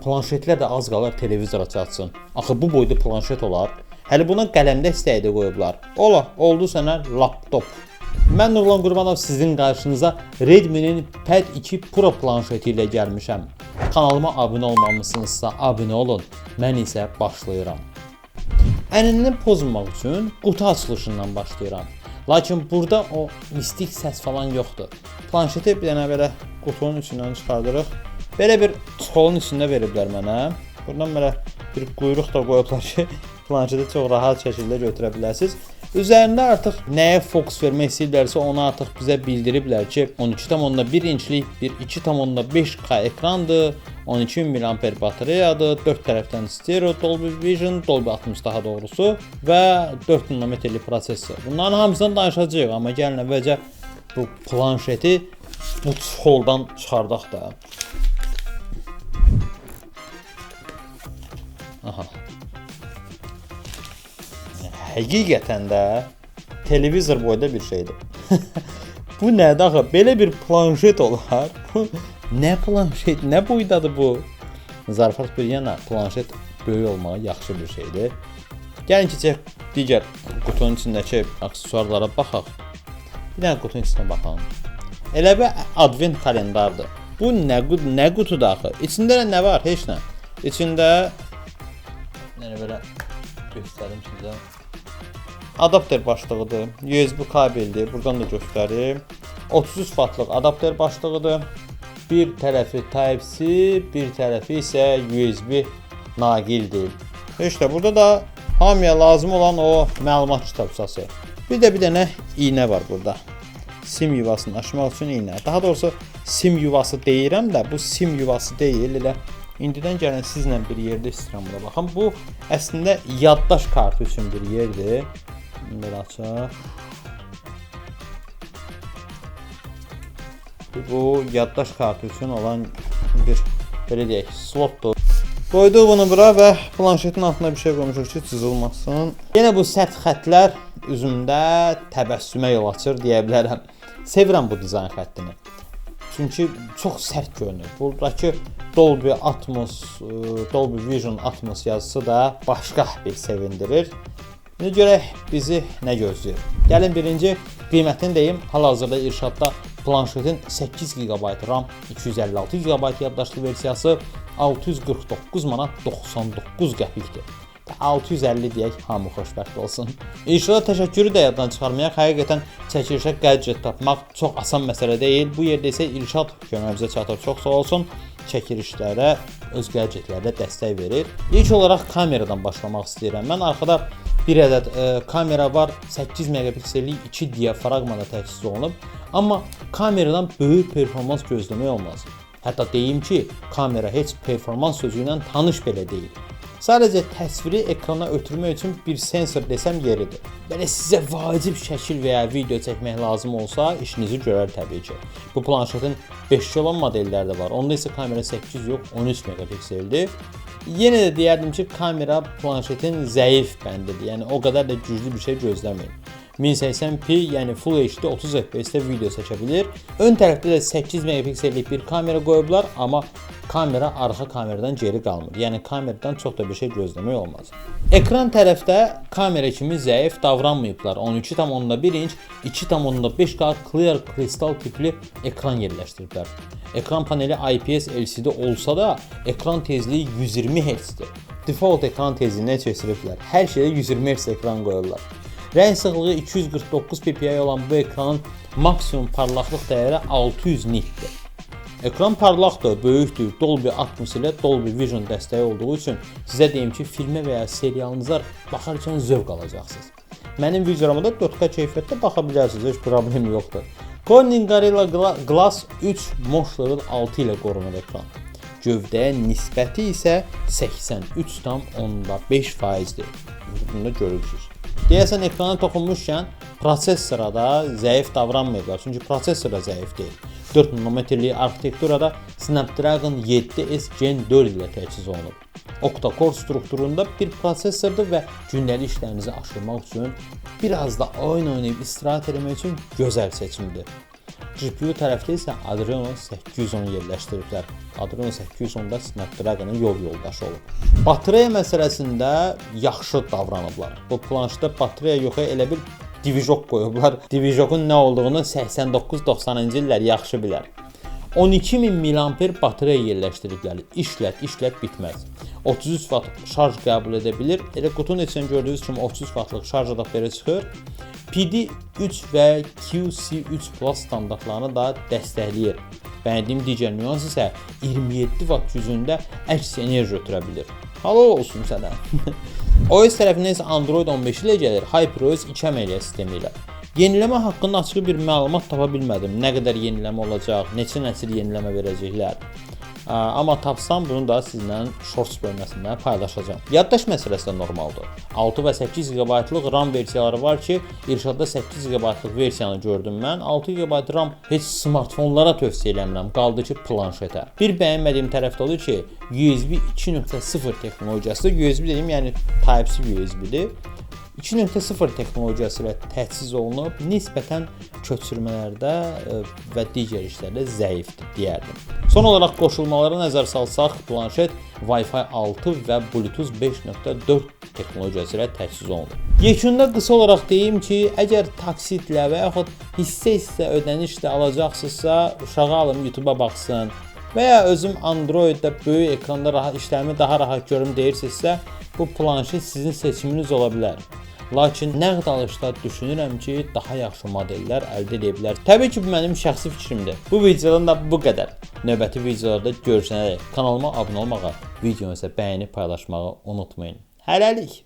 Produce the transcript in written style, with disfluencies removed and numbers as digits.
planşetlər də az qalır televizora çatsın. Axı bu boyda planşet olar. Hələ buna qələmdə istəyi də qoyublar. Ola, oldu sənə laptop. Mən Nurlan Qurbanov sizin qarşınıza Redmi-nin Pad 2 Pro planşeti ilə gəlmişəm. Kanalıma abunə olmamışsınızsa abunə olun. Mən isə başlayıram. Ənənəni pozmamaq üçün qutu açılışından başlayıram. Lakin burada o mistik səs falan yoxdur. Planşeti bir dənə belə qutunun içindən çıxardırıq. Belə bir çuxolun içində veriblər mənə. Buradan belə bir quyruq da qoyublar ki, planşeti çox rahat şəkildə götürə bilərsiniz. Üzərində artıq nəyə fokus vermək istəyirlərsə onu artıq bizə bildiriblər ki, 12,1 inçlik bir 2,5K ekrandır, 12 mAh batareyadır, 4 tərəfdən stereo, Dolby Vision, Dolby Atmos daha doğrusu və 4 nanometrli prosessor. Bunların hamısından danışacağıq, amma gəlin əvvəlcə bu planşeti bu çuxoldan çıxardaq da. Aha. Həqiqətən də televizor boyda bir şeydir. Bu nədir axı? Belə bir planşet olar. Bu nə planşet, nə boydadır bu? Zarafat bir yana, planşet böyük olmağı yaxşı bir şeydir. Gəlin ki, digər qutunun içindəki aksesuarlara baxaq. Bir dənə qutunun içinə baxaq. Elə bir advent kalendardır. Bu nə qutudur axı? İçində nə var? Heç nə. İçində belə göstərim sizə. Adapter başlığıdır, USB kabeldir, buradan da göstərim. 33 watlıq adapter başlığıdır. Bir tərəfi Type-C, bir tərəfi isə USB naqildir. İşte burada da hamıya lazım olan o məlumat kitabçası. Bir dənə iynə var burada. SIM yuvasını açmaq üçün iynə. Daha doğrusu SIM yuvası deyirəm də, bu SIM yuvası deyil, elə indidən gəlin sizlə bir yerdə istəyirəm buna baxın. Bu əslində yaddaş kartı üçün bir yerdir. Belə açaq. Bu yaddaş kartı üçün olan bir belə deyək slotdur. Qoyduq bunu bura və planşetin altına bir şey qoymuşuq ki, cızılmasın. Yenə bu sərt xəttlər üzümdə təbəssümə yol açır deyə bilərəm. Sevirəm bu dizayn xəttini. Çünki çox sərt görünür. Buradakı Dolby Atmos, Dolby Vision Atmos yazısı da başqa bir sevindirir. İndi görək bizi nə gözləyir. Gəlin birinci qiymətini deyim. Hal-hazırda İrşadda planşetin 8 GB RAM, 256 GB yaddaşlı versiyası 649 manat 99 qəpikdir. 650 deyək, hamı xoşbəxt olsun. İrşada təşəkkürü də yaddan çıxarmayaq. Həqiqətən çəkilişə gadget tapmaq çox asan məsələ deyil. Bu yerdə isə İrşad köməyimizə çatır. Çox sağ olsun. Çəkilişlərə, öz gadgetlərlə dəstək verir. İlk olaraq kameradan başlamaq istəyirəm. Mən arxada bir ədəd kamera var, 8 megapiksellik 2 diafragmada təchiz olunub. Amma kameradan böyük performans gözləmək olmaz. Hətta deyim ki, kamera heç performans sözü ilə tanış belə deyil. Sadəcə təsviri ekrana ötürmək üçün bir sensor desəm yeridir. Belə sizə vacib şəkil və ya video çəkmək lazım olsa, işinizi görər təbii ki. Bu planşetin 5G olan modelləri də var. Onda isə kamera 8 yox, 13 megapikseldir. Yenə də deyərdim ki, kamera planşetin zəif bəndidir. Yəni o qədər də güclü bir şey gözləməyin. 1080p, yəni Full HD 30 FPS-də video çəkə bilir. Ön tərəfdə də 8 megapiksellik bir kamera qoyublar, amma kamera arxa kameradan geri qalmır. Yəni kameradan çox da bir şey gözləmək olmaz. Ekran tərəfdə kamera kimi zəif davranmayıblar. 12,1 inç 2,5K clear kristal tipli ekran yerləşdiriblər. Ekran paneli IPS LCD olsa da ekran tezliyi 120 Hz-dir. Default ekran tezliyinə keçiriblər. Hər şeydə 120 Hz ekran qoyurlar. Rəng sıxlığı 249 ppi olan bu ekranın maksimum parlaqlıq dəyəri 600 nitdir. Ekran parlaqdır, böyükdür, Dolby Atmos ilə Dolby Vision dəstəyi olduğu üçün sizə deyim ki, filmə və ya serialınıza baxarkən zövq alacaqsınız. Mənim videolarıma da 4K keyfiyyətdə baxa bilərsiniz, heç problem yoxdur. Corning Gorilla Glass 3 Mosh Level 6 ilə qorunur ekran. Gövdəyə nisbəti isə 83,5%-dir. Bunu da görürsünüz. Deyəsən ekrana toxunmuşkən prosessora da zəif davranmayıblar. Çünki prosessor da zəif deyil. 4 nanometrlik arxitekturada Snapdragon 7S Gen 4 ilə təchiz olunub. Octa-core strukturunda bir prosessordur və gündəlik işlərinizi aşırmaq üçün, biraz da oyun oynayıb istirahət etmək üçün gözəl seçimdir. GPU tərəfdə isə Adreno 810 yerləşdiriblər. Adreno 810-da Snapdragon-ın yol yoldaşı olub. Batareya məsələsində yaxşı davranıblar. Bu planşetdə batareya yox, elə bir Divijok qoyublar. Divijokun nə olduğunu 89-90-cı illər yaxşı bilər. 12000 mAh batareya yerləşdiriblər. İşlət bitməz. 33 watt şarj qəbul edə bilir. Elə qutunun içindən gördüyünüz kimi 33 wattlıq şarj adapteri çıxır. PD3 və QC3 Plus standartlarını da dəstəkləyir. Bəyəndiyim digər nüans isə 27 watt gücündə əks enerji ötürə bilir. Halal olsun sənə. OS tərəfindən isə Android 15 ilə gəlir, HyperOS 2 əməliyyat sistemi ilə. Yeniləmə haqqında açıq bir məlumat tapa bilmədim. Nə qədər yeniləmə olacaq, neçə nəsil yeniləmə verəcəklər. Amma tapsam bunu da sizlə Shorts bölməsində paylaşacağam. Yaddaş məsələsi də normaldır. 6 və 8 GB-lıq RAM versiyaları var ki, İrşadda 8 GB-lıq versiyanı gördüm mən. 6 GB RAM heç smartfonlara tövsiyə eləmirəm, qaldı ki planşetə. Bir bəyənmədiyim tərəf də odur ki, USB 2.0 texnologiyası, USB dediyim yəni Type-C USB-dir. 2.0 texnologiyası ilə təchiz olunub, nisbətən köçürmələrdə və digər işlərdə zəifdir deyərdim. Son olaraq qoşulmalara nəzər salsaq, planşet Wi-Fi 6 və Bluetooth 5.4 texnologiyası ilə təchiz olunub. Yekunda qısa olaraq deyim ki, əgər taksitlə və yaxud hissə ödənişlə alacaqsınızsa, uşağı alım YouTube-a baxsın və ya özüm Androiddə böyük ekranda işlərimi daha rahat görüm deyirsinizsə, bu planşet sizin seçiminiz ola bilər. Lakin nəqd alışda düşünürəm ki, daha yaxşı modellər əldə edə bilər. Təbii ki, bu mənim şəxsi fikrimdir. Bu videodan da bu qədər. Növbəti videolarda görüşənədək kanalıma abunə olmağı, videonu isə bəyənib paylaşmağı unutmayın. Hələlik!